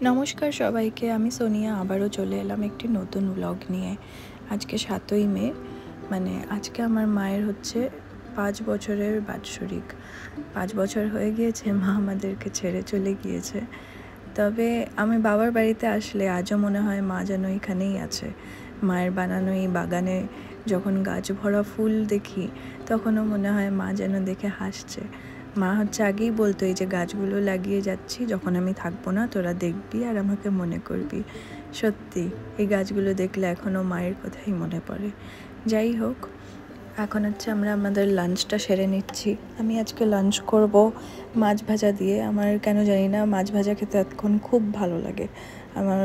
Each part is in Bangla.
নমস্কার সবাইকে, আমি সোনিয়া আবারও চলে এলাম একটি নতুন ব্লগ নিয়ে। আজকে ৭ই মে, মানে আজকে আমার মায়ের হচ্ছে ৫ বছরের বাৎসরিক। ৫ বছর হয়ে গিয়েছে মা আমাদেরকে ছেড়ে চলে গিয়েছে। তবে আমি বাবার বাড়িতে আসলে আজও মনে হয় মা যেন এখানেই আছে। মায়ের বানানো এই বাগানে যখন গাছ ভরা ফুল দেখি তখনও মনে হয় মা যেন দেখে হাসছে। মা হচ্ছে আগেই বলতো, এই যে গাছগুলো লাগিয়ে যাচ্ছি, যখন আমি থাকবো না তোরা দেখবি আর আমাকে মনে করবি। সত্যি এই গাছগুলো দেখলে এখনও মায়ের কথাই মনে পড়ে। যাই হোক, এখন হচ্ছে আমরা আমাদের লাঞ্চটা সেরে নিচ্ছি। আমি আজকে লাঞ্চ করব মাছ ভাজা দিয়ে। আমার কেন জানি না মাছ ভাজা খেতে এখন খুব ভালো লাগে। আমার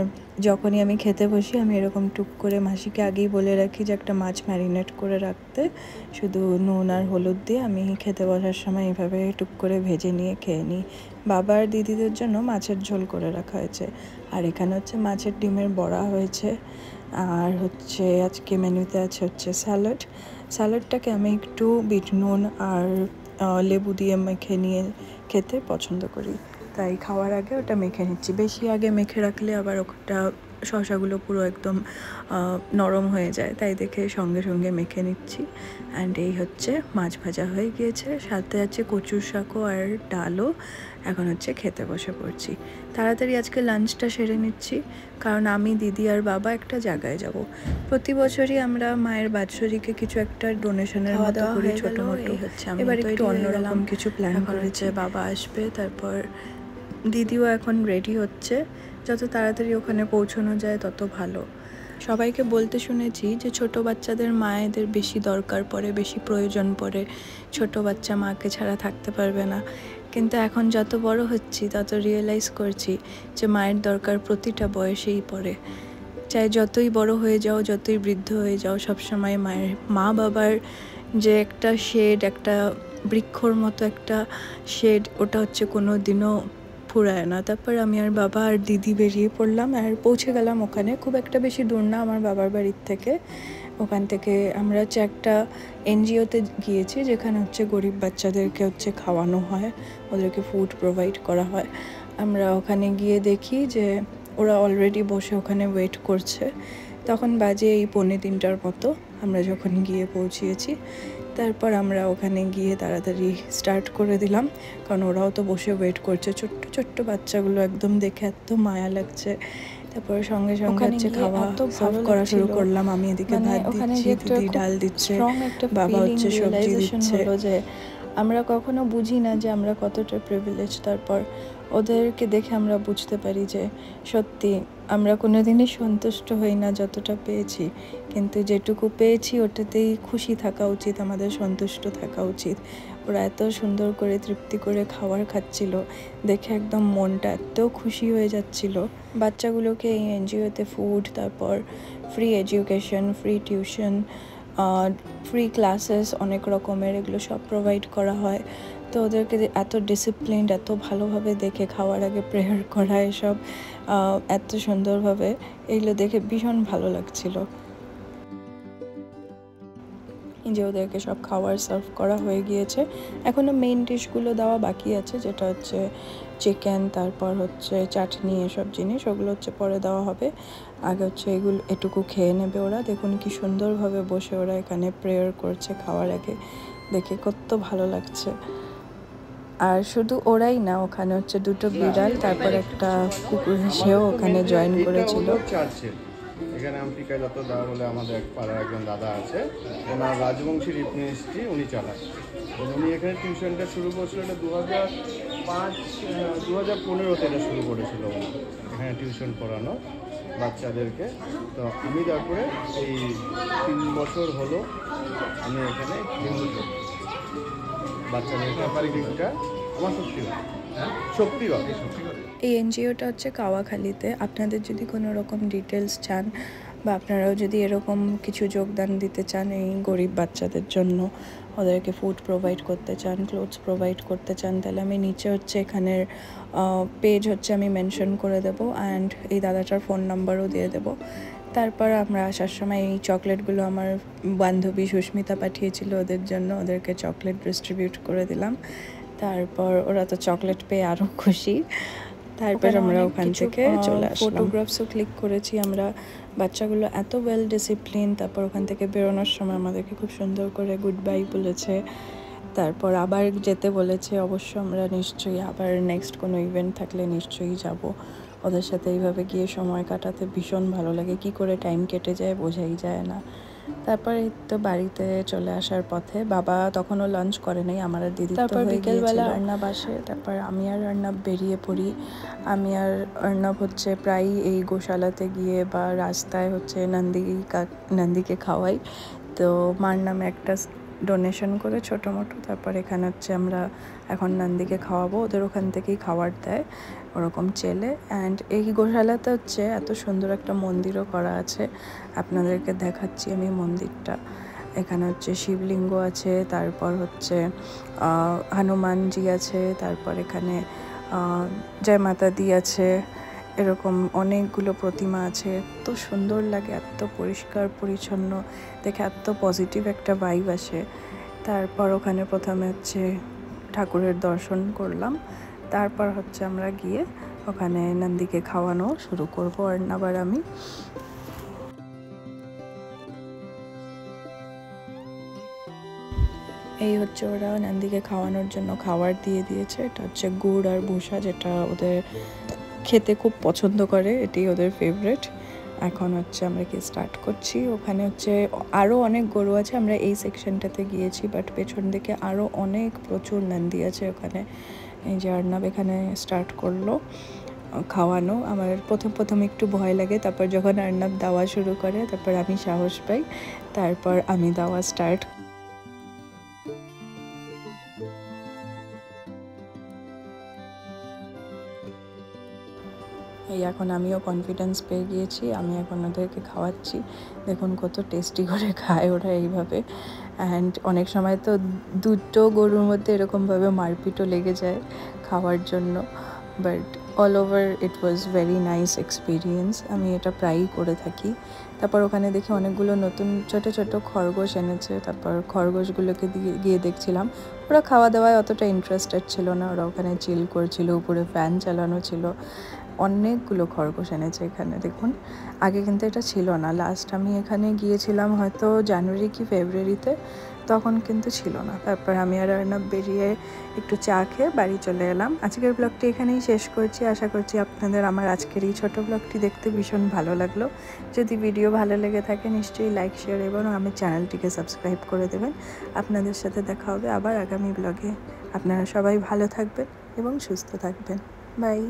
যখনই আমি খেতে বসি আমি এরকম টুক করে মাসিকে আগেই বলে রাখি যে একটা মাছ ম্যারিনেট করে রাখতে, শুধু নুন আর হলুদ দিয়ে আমি খেতে বসার সময় এইভাবে টুক করে ভেজে নিয়ে খেয়ে নিই। বাবা আর দিদিদের জন্য মাছের ঝোল করে রাখা হয়েছে, আর এখানে হচ্ছে মাছের ডিমের বড়া হয়েছে। আর হচ্ছে আজকে মেনুতে আছে হচ্ছে স্যালাডটাকে আমি একটু বিট নুন আর লেবু দিয়ে মেখে নিয়ে খেতে পছন্দ করি, তাই খাওয়ার আগে ওটা মেখে নিচ্ছি। বেশি আগে মেখে রাখলে আবার ওটা শসাগুলো পুরো একদম নরম হয়ে যায়, তাই দেখে সঙ্গে সঙ্গে মেখে নিচ্ছি। অ্যান্ড এই হচ্ছে মাছ ভাজা হয়ে গিয়েছে, সাথে আছে কচুর শাকও আর ডালও। এখন হচ্ছে খেতে বসে পড়ছি। তাড়াতাড়ি আজকে লাঞ্চটা সেরে নিচ্ছি, কারণ আমি, দিদি আর বাবা একটা জায়গায় যাব। প্রতি বছরই আমরা মায়ের বাৎসরিকে কিছু একটা ডোনেশনের মতো করি, ছোটো মোটো। এবার একটু অন্যরকম কিছু প্ল্যান করেছে। বাবা আসবে, তারপর দিদিও এখন রেডি হচ্ছে। যত তাড়াতাড়ি ওখানে পৌঁছানো যায় তত ভালো। সবাইকে বলতে শুনেছি যে ছোট বাচ্চাদের মায়েদের বেশি দরকার পড়ে, বেশি প্রয়োজন পড়ে। ছোট বাচ্চা মাকে ছাড়া থাকতে পারবে না, কিন্তু এখন যত বড় হচ্ছি তত রিয়েলাইজ করছি যে মায়ের দরকার প্রতিটা বয়সেই পড়ে। চাই যতই বড় হয়ে যাও, যতই বৃদ্ধ হয়ে যাও, সবসময় মা বাবার যে একটা শেড, একটা বৃক্ষর মতো একটা শেড, ওটা হচ্ছে কোনো দিনও ফুরায় না। তারপর আমি আর বাবা আর দিদি বেরিয়ে পড়লাম আর পৌঁছে গেলাম ওখানে। খুব একটা বেশি দূর না আমার বাবার বাড়ির থেকে। ওখান থেকে আমরা হচ্ছে একটা এনজিওতে গিয়েছি, যেখানে হচ্ছে গরিব বাচ্চাদেরকে হচ্ছে খাওয়ানো হয়, ওদেরকে ফুড প্রোভাইড করা হয়। আমরা ওখানে গিয়ে দেখি যে ওরা অলরেডি বসে ওখানে ওয়েট করছে। তখন বাজে এই 2:45 মতো আমরা যখন গিয়ে পৌঁছিয়েছি। তারপর আমরা ওখানে গিয়ে তাড়াতাড়ি স্টার্ট করে দিলাম, কারণ ওরাও তো বসে ওয়েট করছে। ছোট্ট ছোট্ট বাচ্চাগুলো একদম দেখে এত মায়া লাগছে। তারপরে সঙ্গে সঙ্গে হচ্ছে খাওয়া সার্ভ করা শুরু করলাম। আমি এদিকে ভাত দিচ্ছি, দিদি ডাল দিচ্ছে, বাবা হচ্ছে সবজি দিচ্ছে। যে আমরা কখনো বুঝি না যে আমরা কতটা প্রিভিলেজ, তারপর ওদেরকে দেখে আমরা বুঝতে পারি যে সত্যি আমরা কোনো দিনই সন্তুষ্ট হই না যতটা পেয়েছি, কিন্তু যেটুকু পেয়েছি ওটাতেই খুশি থাকা উচিত, আমাদের সন্তুষ্ট থাকা উচিত। ওরা এত সুন্দর করে তৃপ্তি করে খাবার খাচ্ছিল, দেখে একদম মনটা এত খুশি হয়ে যাচ্ছিল। বাচ্চাগুলোকে এই এনজিওতে ফুড, তারপর free education, free tuition, free classes অনেক রকমের, এগুলো সব প্রোভাইড করা হয়। তো ওদেরকে এত ডিসিপ্লিনড, এত ভালোভাবে দেখে, খাওয়ার আগে প্রেয়ার করা, এসব এত সুন্দরভাবে, এগুলো দেখে ভীষণ ভালো লাগছিল। যে ওদেরকে সব খাবার সার্ভ করা হয়ে গিয়েছে, এখনও মেইন ডিশগুলো দেওয়া বাকি আছে, যেটা হচ্ছে চিকেন, তারপর হচ্ছে চাটনি, এসব জিনিস, ওগুলো হচ্ছে পরে দেওয়া হবে। আগে হচ্ছে এটুকু খেয়ে নেবে ওরা। দেখুন কি সুন্দরভাবে বসে ওরা এখানে প্রেয়ার করছে খাওয়ার আগে, দেখে কত ভালো লাগছে। আর শুধু ওরাই না, ওখানে হচ্ছে 2টো বিড়াল, তারপর একটা কুকুর সেও ওখানে জয়েন করেছিল। এখানে আম্পিকা দত্ত দাদা বলে আমাদের এক পাড়ার একজন দাদা আছে, ওনার রাজবংশী রিপ মিনিস্ট্রি উনি চালান। উনি এখানে টিউশনটা শুরু করেছিল, এটা 2015-তে এটা শুরু করেছিল উনি এখানে টিউশন পড়ানো বাচ্চাদেরকে। তো আমি তারপরে এই 3 বছর হলো আমি এখানে বাচ্চাদের ব্যাপারিকটা আমার শক্তিগড়। এই এনজিওটা হচ্ছে কাওয়াখালীতে। আপনাদের যদি কোনো রকম ডিটেলস চান, বা আপনারাও যদি এরকম কিছু যোগদান দিতে চান এই গরিব বাচ্চাদের জন্য, ওদেরকে ফুড প্রোভাইড করতে চান, ক্লোথস প্রোভাইড করতে চান, তাহলে আমি নিচে হচ্ছে এখানের পেজ হচ্ছে আমি মেনশন করে দেবো, অ্যান্ড এই দাদাটার ফোন নাম্বারও দিয়ে দেবো। তারপর আমরা আসার সময় এই চকলেটগুলো আমার বান্ধবী সুস্মিতা পাঠিয়েছিল ওদের জন্য, ওদেরকে চকলেট ডিস্ট্রিবিউট করে দিলাম। তারপর ওরা তো চকলেট পেয়ে আরও খুশি। তারপর আমরা ওখান থেকে চলে আসলাম। ফটোগ্রাফসও ক্লিক করেছি আমরা। বাচ্চাগুলো এত ওয়েল ডিসিপ্লিন। তারপর ওখান থেকে বেরোনোর সময় আমাদেরকে খুব সুন্দর করে গুড বাই বলেছে, তারপর আবার যেতে বলেছে। অবশ্য আমরা নিশ্চয়ই আবার নেক্সট কোনো ইভেন্ট থাকলে নিশ্চয়ই যাব। ওদের সাথে এইভাবে গিয়ে সময় কাটাতে ভীষণ ভালো লাগে, কি করে টাইম কেটে যায় বোঝাই যায় না। তারপরে তো বাড়িতে চলে আসার পথে বাবা তখনও লাঞ্চ করে নেই, আমার আর দিদি। তারপর বিকেলবেলা অর্ণব আসে, তারপর আমি আর অর্ণব বেরিয়ে পড়ি। আমি আর অর্ণব হচ্ছে প্রায় এই গোশালাতে গিয়ে বা রাস্তায় হচ্ছে নন্দীকে খাওয়াই। তো মার নামে একটা ডোনেশন করে ছোটো মোটো, তারপর এখানে হচ্ছে আমরা এখন নন্দীকে খাওয়াবো। ওদের ওখান থেকেই খাবার দেয় ওরকম চেলে। অ্যান্ড এই গোশালাতে হচ্ছে এত সুন্দর একটা মন্দিরও করা আছে, আপনাদেরকে দেখাচ্ছি আমি মন্দিরটা। এখানে হচ্ছে শিবলিঙ্গ আছে, তারপর হচ্ছে হনুমানজি আছে, তারপর এখানে জয় মাতা দি আছে, এরকম অনেকগুলো প্রতিমা আছে। এত সুন্দর লাগে, এত পরিষ্কার পরিচ্ছন্ন, দেখে এত পজিটিভ একটা ভাইব আসে। তারপর ওখানে প্রথমে হচ্ছে ঠাকুরের দর্শন করলাম, তারপর হচ্ছে আমরা গিয়ে ওখানে নন্দীকে খাওয়ানো শুরু করবো। আর আবার আমি এই হচ্ছে ওরা নন্দীকে খাওয়ানোর জন্য খাবার দিয়ে দিয়েছে। এটা হচ্ছে গুড় আর ভুষা, যেটা ওদের খেতে খুব পছন্দ করে, এটি ওদের ফেভারিট। এখন হচ্ছে আমরা কি স্টার্ট করছি। ওখানে হচ্ছে আরও অনেক গরু আছে, আমরা এই সেকশনটাতে গিয়েছি, বাট পেছন দিকে আরও অনেক প্রচুর নন্দী আছে ওখানে। এই যে অর্ণব এখানে স্টার্ট করলো খাওয়ানো। আমার প্রথম একটু ভয় লাগে, তারপর যখন অর্ণব দেওয়া শুরু করে তারপর আমি সাহস পাই, তারপর আমি দেওয়া স্টার্ট। এই এখন আমিও কনফিডেন্স পেয়ে গিয়েছি, আমি এখন ওদেরকে খাওয়াচ্ছি। দেখুন কত টেস্টি করে খায় ওরা এইভাবে। অ্যান্ড অনেক সময় তো দুটো গরুর মধ্যে এরকমভাবে মারপিটও লেগে যায় খাওয়ার জন্য, but all over it was very nice experience. আমি এটা প্রায়ই করে থাকি। তারপর ওখানে দেখি অনেকগুলো নতুন ছোট ছোট খরগোশ এনেছে, তারপর খরগোশগুলোকে গিয়ে দেখছিলাম। ওরা খাওয়া দাওয়ায় অতটা ইন্টারেস্টেড ছিল না, ওরা ওখানে চিল করছিল, উপরে ফ্যান চালানো ছিল। অনেকগুলো খরগোশ এনেছে এখানে দেখুন, আগে কিন্তু এটা ছিল না। লাস্ট আমি এখানে গিয়েছিলাম হয়তো জানুয়ারি কি ফেব্রুয়ারিতে, তখন কিন্তু ছিল না। তারপর আমি আর অর্ণব বেরিয়ে একটু চা খেয়ে বাড়ি চলে এলাম। আজকের ব্লগটি এখানেই শেষ করছি। আশা করছি আপনাদের আমার আজকের এই ছোটো ব্লগটি দেখতে ভীষণ ভালো লাগলো। যদি ভিডিও ভালো লেগে থাকে নিশ্চয়ই লাইক শেয়ার এবং আমার চ্যানেলটিকে সাবস্ক্রাইব করে দেবেন। আপনাদের সাথে দেখা হবে আবার আগামী ব্লগে। আপনারা সবাই ভালো থাকবেন এবং সুস্থ থাকবেন। বাই।